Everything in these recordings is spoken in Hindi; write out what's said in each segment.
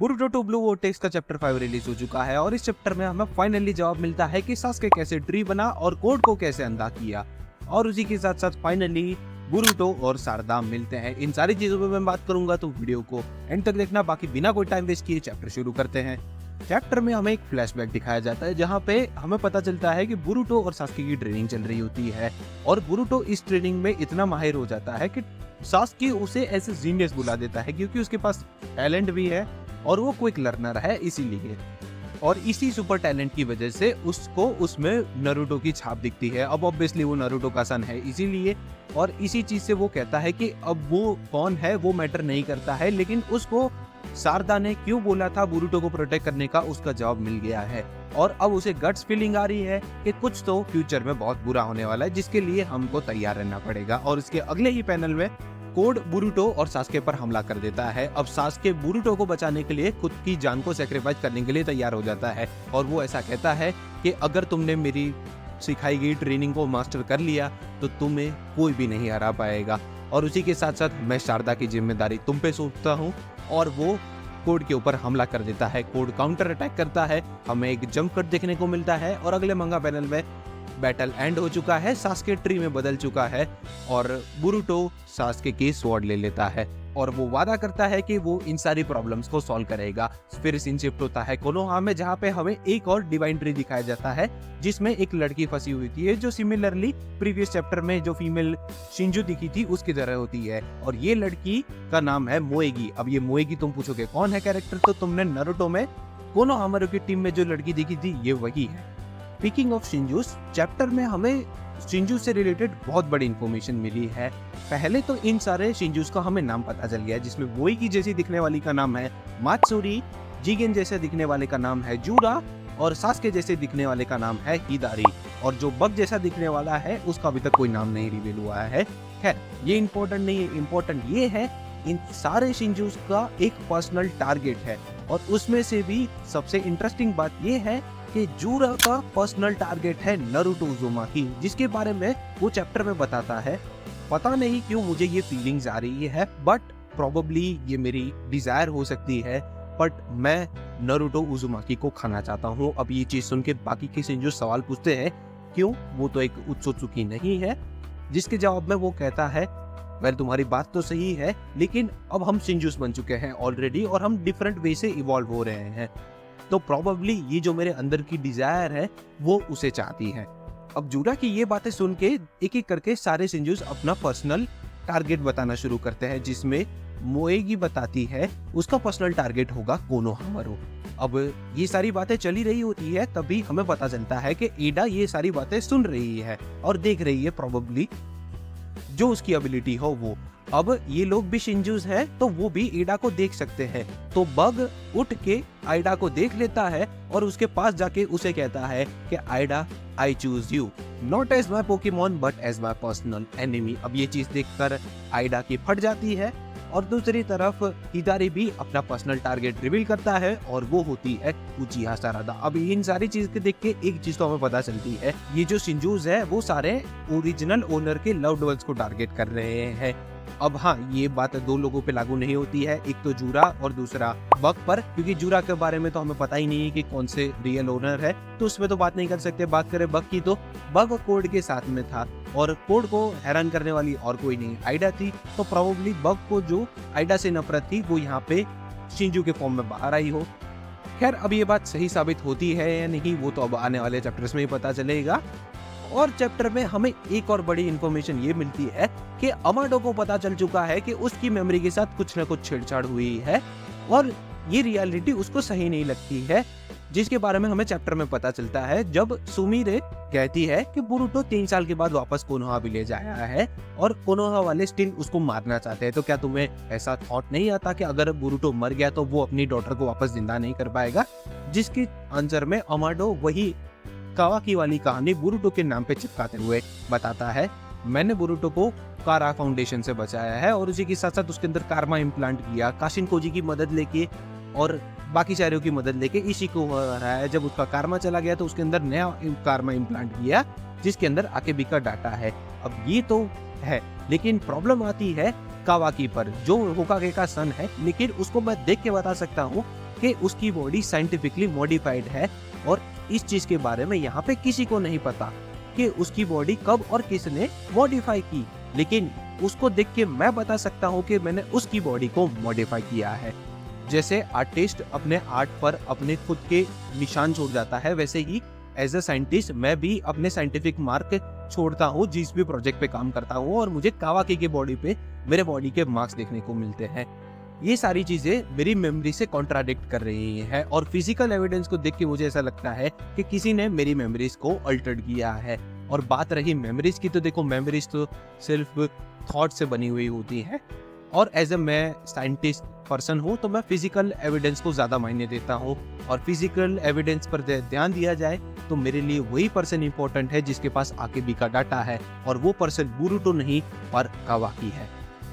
बोरुटो टू ब्लू वोर्टेक्स का चैप्टर 5 रिलीज हो चुका है और इस चैप्टर में हमें फाइनली जवाब मिलता है कि सास्के कैसे ट्री बना और कोड को कैसे अंधा किया। और उसी के साथ साथ फाइनली बोरुटो और सारदाम मिलते हैं। इन सारी चीजों पे मैं बात करूंगा, तो वीडियो को एंड तक देखना। बाकी बिना कोई टाइम वेस्ट किए चैप्टर शुरू करते हैं। चैप्टर में हमें एक फ्लैशबैक दिखाया जाता है जहाँ पे हमें पता चलता है कि बोरुटो और सास्के की ट्रेनिंग चल रही होती है और बोरुटो इस ट्रेनिंग में इतना माहिर हो जाता है कि सास्के उसे ऐसे जीनियस बुला देता है क्योंकि उसके पास टैलेंट भी है और वो क्विक लर्नर है इसीलिए। और इसी सुपर टैलेंट की वजह से उसको उसमें नारुतो की छाप दिखती है। अब ऑब्वियसली वो नारुतो का सन है इसीलिए, और इसी चीज से वो कहता है कि अब वो कौन है वो मैटर नहीं करता है, लेकिन उसको सारदा ने क्यों बोला था बोरुटो को प्रोटेक्ट करने का उसका जवाब मिल गया है। और अब उसे गट्स फीलिंग आ रही है कि कुछ तो फ्यूचर में बहुत बुरा होने वाला है जिसके लिए हमको तैयार रहना पड़ेगा। और इसके अगले ही पैनल में कोड बोरुटो और सास्के पर हमला कर देता है। अब सास्के बोरुटो को बचाने के लिए खुद की जान को सैक्रिफाइस करने के लिए तैयार हो जाता है और वो ऐसा कहता है कि अगर तुमने मेरी सिखाई गई ट्रेनिंग को मास्टर कर लिया तो तुम्हें कोई भी नहीं हरा पाएगा। और उसी के साथ साथ मैं शारदा की जिम्मेदारी तुम पे सौंपता हूँ। और वो कोड के ऊपर हमला कर देता है। कोड काउंटर अटैक करता है, हमें एक जंप कट देखने को मिलता है और अगले मंगा पैनल में बैटल एंड हो चुका है, सास्के ट्री में बदल चुका है और बोरुटो सास्के की स्वॉर्ड ले लेता है और वो वादा करता है कि वो इन सारी प्रॉब्लम्स को सॉल्व करेगा। फिर सीन शिफ्ट होता है कोनोहा में जहाँ पे हमें एक और डिवाइन ट्री दिखाया जाता है जिसमें एक लड़की फंसी हुई थी जो सिमिलरली प्रीवियस चैप्टर में जो फीमेल शिंजू दिखी थी उसकी तरह होती है और ये लड़की का नाम है मोएगी। अब ये मोएगी तुम पूछोगे कौन है कैरेक्टर, तो तुमने नारुतो में कोनोहामारू की टीम में जो लड़की दिखी थी ये वही है। स्पीकिंग ऑफ शिंजूस, चैप्टर में हमें शिंजू से रिलेटेड बहुत बड़ी इंफॉर्मेशन मिली है। पहले तो इन सारे शिंजूस का हमें नाम पता चल गया जिसमें मोएगी जैसी दिखने वाली का नाम है मात्सुरी, जिगेन जैसे दिखने वाले का नाम है जूरा और सास्के जैसे दिखने वाले का नाम है हिदारी। और जो बग जैसा दिखने वाला है उसका अभी तक कोई नाम नहीं रिवील हुआ है। खैर ये इंपॉर्टेंट नहीं है, इंपॉर्टेंट ये है इन सारे शिंजूस का एक पर्सनल टारगेट है और उसमें से भी सबसे इंटरेस्टिंग बात ये है कि जूरा का पर्सनल टारगेट है नारुतो उज़ुमाकी, जिसके बारे में वो चैप्टर में बताता है। पता नहीं क्यों मुझे ये फीलिंग्स आ रही है, बट प्रोबेबली ये मेरी डिजायर हो सकती है, बट मैं नारुतो उज़ुमाकी को खाना चाहता हूँ। अब ये चीज सुन के बाकी के शिंजू सवाल पूछते हैं क्यों, वो तो एक उत्सुकी नहीं है, जिसके जवाब में वो कहता है वेल तुम्हारी बात तो सही है लेकिन अब हम शिंजूस बन चुके हैं ऑलरेडी और हम डिफरेंट वे से इवॉल्व हो रहे हैं, तो प्रोबेबली ये जो मेरे अंदर की डिजायर है वो उसे चाहती है। अब जूरा की ये बातें सुन के एक एक करके सारे शिंजूस अपना पर्सनल टारगेट बताना शुरू करते हैं, जिसमें मोएगी बताती है उसका पर्सनल टारगेट होगा कोनोहामारू। अब ये सारी बातें चली रही होती है तभी हमें पता चलता है कि एडा ये सारी बातें सुन रही है और देख रही है, प्रोबेबली जो उसकी एबिलिटी हो वो। अब ये लोग भी शिंजूस हैं तो वो भी एडा को देख सकते हैं, तो बग उठ के आइडा को देख लेता है और उसके पास जाके उसे कहता है कि Aida I choose you not as my Pokemon but as my personal enemy. अब ये चीज देखकर आइडा की फट जाती है और दूसरी तरफ हिदारी भी अपना पर्सनल टारगेट रिवील करता है और वो होती है उचिहा सारादा। अब इन सारी चीज के देख के एक चीज तो हमें पता चलती है, ये जो शिंजूस है वो सारे ओरिजिनल ओनर के लव्ड वंस को टारगेट कर रहे हैं। अब हाँ, ये बात दो लोगों पे लागू नहीं होती है, एक तो जूरा और दूसरा बग पर, क्योंकि जूरा के बारे में तो हमें पता ही नहीं है कि कौन से रियल ओनर है, तो उसमें तो बात नहीं कर सकते। बात करें बग की तो बग कोड के साथ में था और कोड को हैरान करने वाली और कोई नहीं आइडा थी, तो प्रोबेबली बग को जो आइडा से नफरत थी वो यहाँ पे शिंजू के फॉर्म में बाहर आई हो। खैर अब ये बात सही साबित होती है या नहीं वो तो अब आने वाले चैप्टर्स में ही पता चलेगा। और चैप्टर में हमें एक और बड़ी इंफॉर्मेशन ये मिलती है कि अमाडो को पता चल चुका है कि उसकी मेमोरी के साथ कुछ न कुछ छेड़छाड़ हुई है और ये रियलिटी उसको सही नहीं लगती है, जिसके बारे में हमें चैप्टर में पता चलता है जब सुमिरे कहती है कि बोरुटो 3 साल के बाद वापस कोनोहा विलेज आया है और कोनोहा वाले स्टिल उसको मारना चाहते हैं। तो क्या तुम्हें ऐसा थॉट नहीं आता कि अगर बोरुटो मर गया तो वो अपनी डॉटर को वापस जिंदा नहीं कर पाएगा? जिसके आंसर में अमाडो वही कावाकी वाली कहानी बोरुटो के नाम पे चिपकाते हुए बताता है, मैंने बोरुटो को कारा फाउंडेशन से बचाया है और उसी के साथ साथ उसके अंदर कारमा इम्प्लांट किया, काशिन कोजी की मदद लेके और बाकी सारों की मदद लेके इसी को हराया। जब उसका कारमा चला गया तो उसके अंदर नया कारमा इम्प्लांट किया जिसके अंदर आकेबी का डाटा है। अब ये तो है, लेकिन प्रॉब्लम आती है कावाकी पर जो होकागे का सन है, लेकिन उसको मैं देख के बता सकता हूँ कि उसकी बॉडी साइंटिफिकली मॉडिफाइड है और इस चीज के बारे में यहाँ पे किसी को नहीं पता कि उसकी बॉडी कब और किसने मॉडिफाई की, लेकिन उसको देख के मैं बता सकता हूँ कि मैंने उसकी बॉडी को मॉडिफाई किया है। जैसे आर्टिस्ट अपने आर्ट पर अपने खुद के निशान छोड़ जाता है, वैसे ही एज अ साइंटिस्ट मैं भी अपने साइंटिफिक मार्क छोड़ता हूँ जिस भी प्रोजेक्ट पे काम करता हूँ, और मुझे कावाकी की बॉडी पे मेरे बॉडी के मार्क्स देखने को मिलते हैं। ये सारी चीजें मेरी मेमोरी से कॉन्ट्राडिक्ट कर रही हैं और फिजिकल एविडेंस को देख के मुझे ऐसा लगता है कि किसी ने मेरी मेमोरीज को अल्टर्ड किया है। और बात रही मेमोरीज की, तो देखो मेमोरीज तो सिर्फ थॉट से बनी हुई होती है, और एज ए मैं साइंटिस्ट पर्सन हूँ तो मैं फिजिकल एविडेंस को ज़्यादा मायने देता हूँ, और फिजिकल एविडेंस पर ध्यान दिया जाए तो मेरे लिए वही पर्सन इंपॉर्टेंट है जिसके पास आकेबी का डाटा है, और वो पर्सन बोरुतो नहीं पर कावाकी है।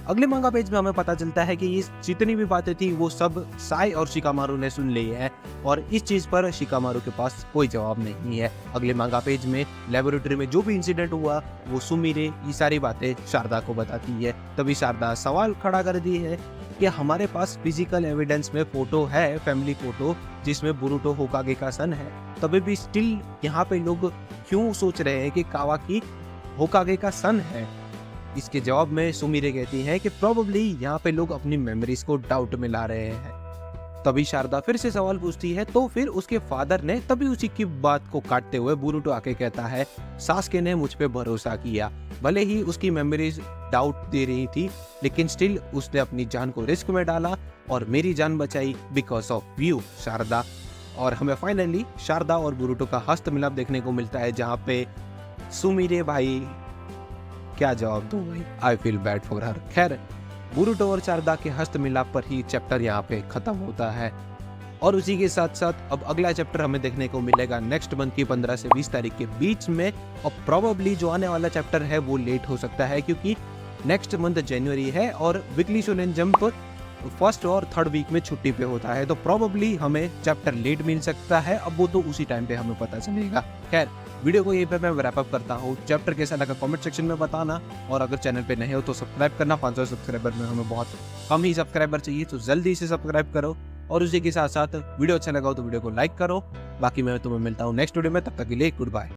अगले मांगा पेज में हमें पता चलता है कि ये जितनी भी बातें थी वो सब साई और शिकामारू ने सुन ली है, और इस चीज पर शिकामारू के पास कोई जवाब नहीं है। अगले मांगा पेज में लेबोरेटरी में जो भी इंसिडेंट हुआ वो सुमिरे ये सारी बातें शारदा को बताती है। तभी शारदा सवाल खड़ा कर दी है कि हमारे पास फिजिकल एविडेंस में फोटो है, फैमिली फोटो जिसमें बोरुतो होकागे का सन है, तभी भी स्टिल यहाँ पे लोग क्यों सोच रहे हैं कि कावाकी होकागे का सन है। इसके जवाब में सुमिरे कहती है कि प्रोबेबली यहाँ पे लोग अपनी मेमोरीज को डाउट में ला रहे हैं। तभी शारदा फिर से सवाल पूछती है, तो फिर उसके फादर ने तभी उसी की बात को काटते हुए बोरुतो आके कहता है, सास्के ने मुझ पे भरोसा किया, भले ही उसकी मेमोरीज डाउट दे रही थी, लेकिन स्टिल उसने अपनी जान को रिस्क में डाला और मेरी जान बचाई बिकॉज ऑफ यू शारदा। और हमें फाइनली शारदा और बोरुतो का हस्त मिलाप देखने को मिलता है, जहाँ पे सुमिरे भाई क्या जवाब दूं भाई, I feel bad for her. खैर बोरुतो और शारदा के हस्त मिलाप पर ही चैप्टर यहाँ पे खत्म होता है, और उसी के साथ साथ अब अगला चैप्टर हमें देखने को मिलेगा नेक्स्ट मंथ की 15 से 20 तारीख के बीच में, और प्रोबेबली जो आने वाला चैप्टर है वो लेट हो सकता है क्योंकि नेक्स्ट मंथ जनवरी है और वीकली शोनेन जंप फर्स्ट और थर्ड वीक में छुट्टी पे होता है, तो प्रोबेबली हमें चैप्टर लेट मिल सकता है। अब वो तो उसी टाइम पे हमें पता चलेगा। खैर वीडियो को यहीं पे मैं रैप अप करता हूँ। चैप्टर कैसा लगा कमेंट सेक्शन में बताना, और अगर चैनल पे नए हो तो सब्सक्राइब करना। 500 सब्सक्राइबर में हमें बहुत कम ही सब्सक्राइबर चाहिए, तो जल्दी से सब्सक्राइब करो, और उसी के साथ साथ वीडियो अच्छा लगा हो तो वीडियो को लाइक करो। बाकी मैं तुम्हें मिलता हूँ नेक्स्ट वीडियो में, तब तक के लिए गुड बाय।